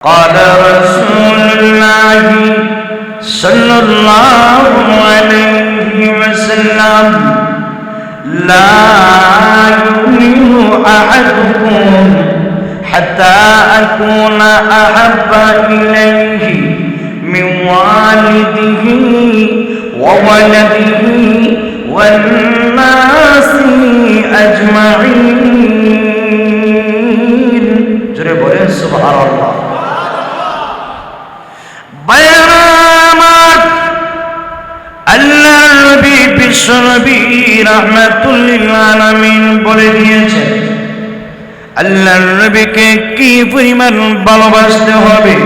قال رسول الله صلى الله عليه وسلم لا يؤمن أحدكم حتى أكون أحب إليه من والده وولده والناس أجمعين جري بولين سبحان الله بيرامات আল্লাহ নবী বিশ্ব নবী রাহমাতুল লিল আলামিন বলে দিয়েছেন আল্লাহর নবীকে কি পরিমাণ ভালোবাসতে হবে।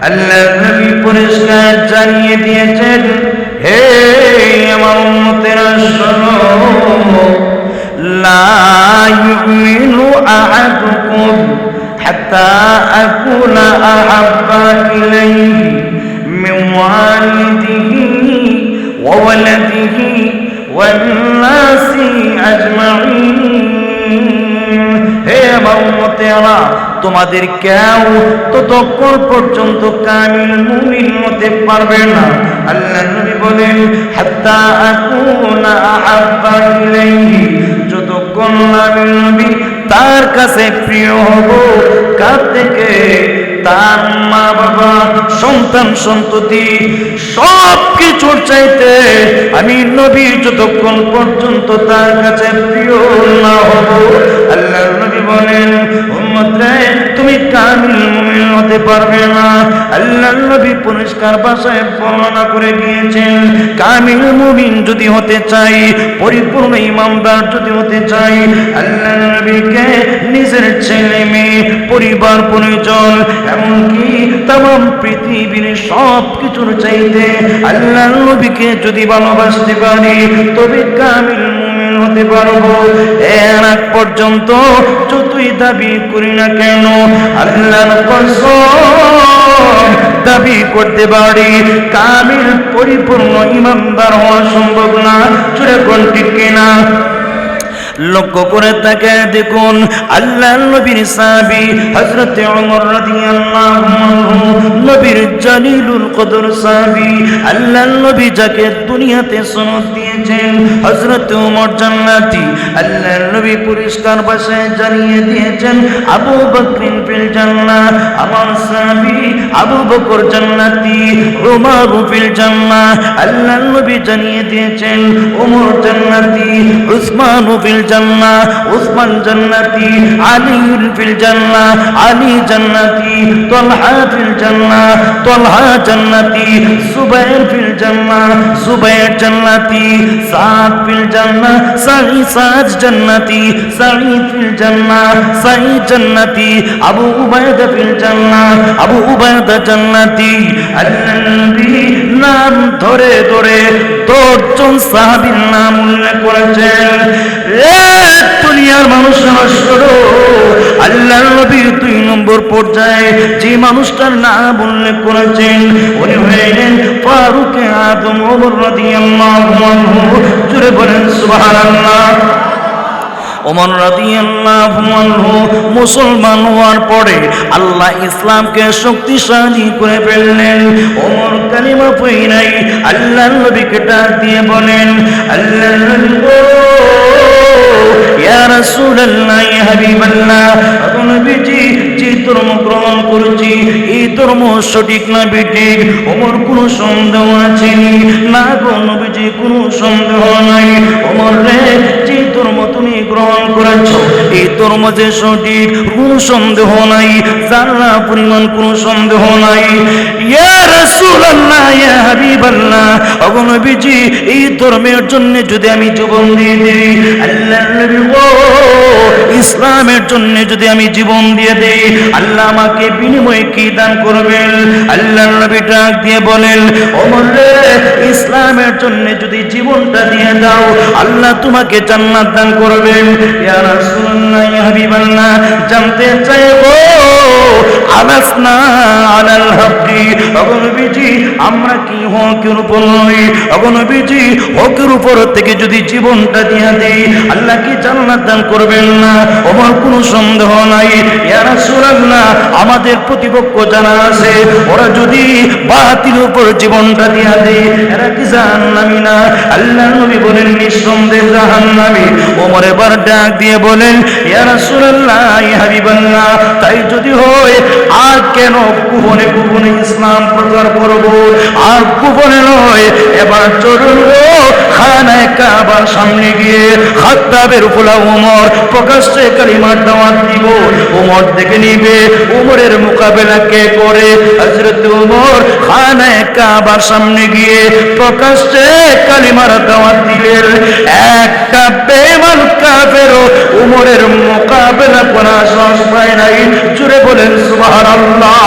আল্লাহর নবী পরিষ্কার জানিয়ে দিয়েছেন, হে আমার উম্মতেরা শোনো, লা ইউমিনু আহাদুকুম হাত্তা আকুনা আহাব্বা ইলাইহি মিন ওয়ালিদিহি ওয়া ওয়ালাদিহি ওয়ান নাসি আজমাইন। হে আমার উম্মতেরা, তোমাদের কেউ ততক্ষণ পর্যন্ত কামিল মুমিন হতে পারবে না। আল্লাহ নবী বলেন, হাত্তা আকুনা আহাব্বা ইলাইহি, যতক্ষণ আমি নবী তার কাছে প্রিয় হব। কার থেকে? তার মা বাবা, সন্তান সন্ততি, সব কিছুর চাইতে আমি নবী যতক্ষণ পর্যন্ত তার কাছে প্রিয় না হব। আল্লাহ নবী বলেন, উম্মত রে, তুমি কামিল মুমিন হতে পারবে না। আল্লাহ নবী পরিষ্কার ভাষায় বর্ণনা করে গিয়েছেন, কামিল মুমিন যদি হতে চাই, পরিপূর্ণ ইমানদার যদি হতে চাই, আল্লাহ নবীকে নিজের ছেলে মেয়ে, পরিবার পরিজন, এমনকি তাম পৃথিবীর সব কিছুর চাইতে আল্লাহ নবীকে যদি ভালোবাসতে পারি, তবে কামিল মুমিন হতে পারবো। এর আগ পর্যন্ত যতই দাবি করি না কেন, আল্লাহর কসম দাবি করতে পারি কামিল পরিপূর্ণ ইমানদার হওয়া সম্ভব না। জোরে কোন ঠিক কিনা? লক্ষ্য করে তাকে দেখুন, আল্লাহর নবীর সাহাবী হযরত ওমর রাদিয়াল্লাহু আনহু, নবীর জালিলুল কদর সাহাবী, আল্লাহর নবী যাকে দুনিয়াতে সনদ দিয়েছেন হযরত ওমর জান্নাতি। আল্লাহর নবী পরিষ্কার ভাষায় জানিয়ে দিয়েছেন, আবু বকর ফিল জান্নাহ, আমার সাহাবী আবু বকর জান্নাতি, ওমর ফিল জান্নাহ। আল্লাহর নবী জানিয়ে দিয়েছেন, ওমর জান্নাতি, উসমান ফিল জান্নাহ, উসমান জান্নাতি, আলী ফিল জান্নাহ, আলী জান্নাতি, তালহা ফিল জান্নাহ, তালহা জান্নাতি, সুবাইর ফিল জান্নাহ, সুবাইর জান্নাতি, সাদ ফিল জান্নাহ, সাদ জান্নাতি, সাঈদ ফিল জান্নাহ, সাঈদ জান্নাতি, আবু উবাইদা ফিল জান্নাহ, আবু উবাইদা জান্নাতি। আল্লাহ নবী নাম ধরে ধরে 10 জন সাহাবীর নাম উল্লেখ করেছেন। দুনিয়ার মানুষ শোনো, আল্লাহর নবী 2 নম্বর পর্যায়ে যে মানুষটার নাম উল্লেখ করেছেন, উনি হলেন ফারুক আদম ওমর রাদিয়াল্লাহু আনহু। জোরে বলেন সুবহানাল্লাহ। ওমর রাদিয়াল্লাহু আনহু মুসলমান হওয়ার পরে আল্লাহ ইসলামকে শক্তিশালী করে ফেললেন। ওমর কালিমা পড়াই আল্লাহর নবীকে ডাক দিয়ে বলেন, আল্লাহর নবী গো, ইয়া রাসূলুল্লাহ, ইয়া হাবিবাল্লাহ, নবীজি যে ধর্ম গ্রহণ করেছি, এই ধর্ম সঠিক না বেঠিক? ওমর কোনো সন্দেহ আছে না গো নবীজি, কোনো সন্দেহ নাই। ওমর রে, যে ধর্ম তুমি গ্রহণ করেছো, এই ধর্ম যে সঠিক, কোনো সন্দেহ নাই, যারা পরিমাণ কোনো সন্দেহ নাই। ইয়া রাসূলুল্লাহ, ইয়া হাবিবাল্লাহ, ওগো নবীজি, এই ধর্মের জন্য যদি আমি জীবন দিয়ে দিই, আল্লাহর নবী গো, ইসলামের জন্য যদি আমি জীবন দিয়ে দেই, আল্লাহ আমাকে বিনিময়ে কি দান করবেন? আল্লাহর নবী ডাক দিয়ে বলেন, ওমর রে, ইসলামের জন্য যদি জীবনটা দিয়ে দাও, আল্লাহ তোমাকে জান্নাত দান করবেন। ইয়া রাসূলুল্লাহ, ইয়া হাবিবাল্লাহ, জানতে চাইবো আলাসনা আলাল হক নবী, ওগো নবীজি আমরা কি হকের উপর নই? ওগো নবীজি হকের উপর থেকে যদি জীবনটা দিয়ে দেই আল্লাহ কি জান্নাত দান করবেন না? আমার কোনো সন্দেহ নাই। ইয়া রাসূলুল্লাহ আমাদের প্রতিপক্ষ যারা আছে ওরা যদি বাতিলের উপর জীবনটা দিয়ে দেয় এরা কি জাহান্নামী না? আল্লাহ নবী বলেন নিঃসন্দেহে জাহান্নামী। ওমর এবার ডাক দিয়ে বলেন ইয়া রাসূলুল্লাহ ইয়া হাবিবাল্লাহ তাই যদি হয় আর কেন গোপনে গোপনে ইসলাম প্রচার করব? আর গোপনে নয়, এবার চলুন খানায়ে কাবার সামনে গিয়ে খাত্তাবের ফুলা ওমর প্রকাশ্যে কালিমার দাওয়াত দিব। ওমর দেখে নিবে ওমরের মোকাবেলা কে করে। হযরত ওমর খানায়ে কাবার সামনে গিয়ে প্রকাশ্যে কালিমার দাওয়াত দিলেন। একটা বেঈমান কাফেরও ওমরের মোকাবেলা করার সাহস পায় নাই। জোরে বলেন সুবহানাল্লাহ।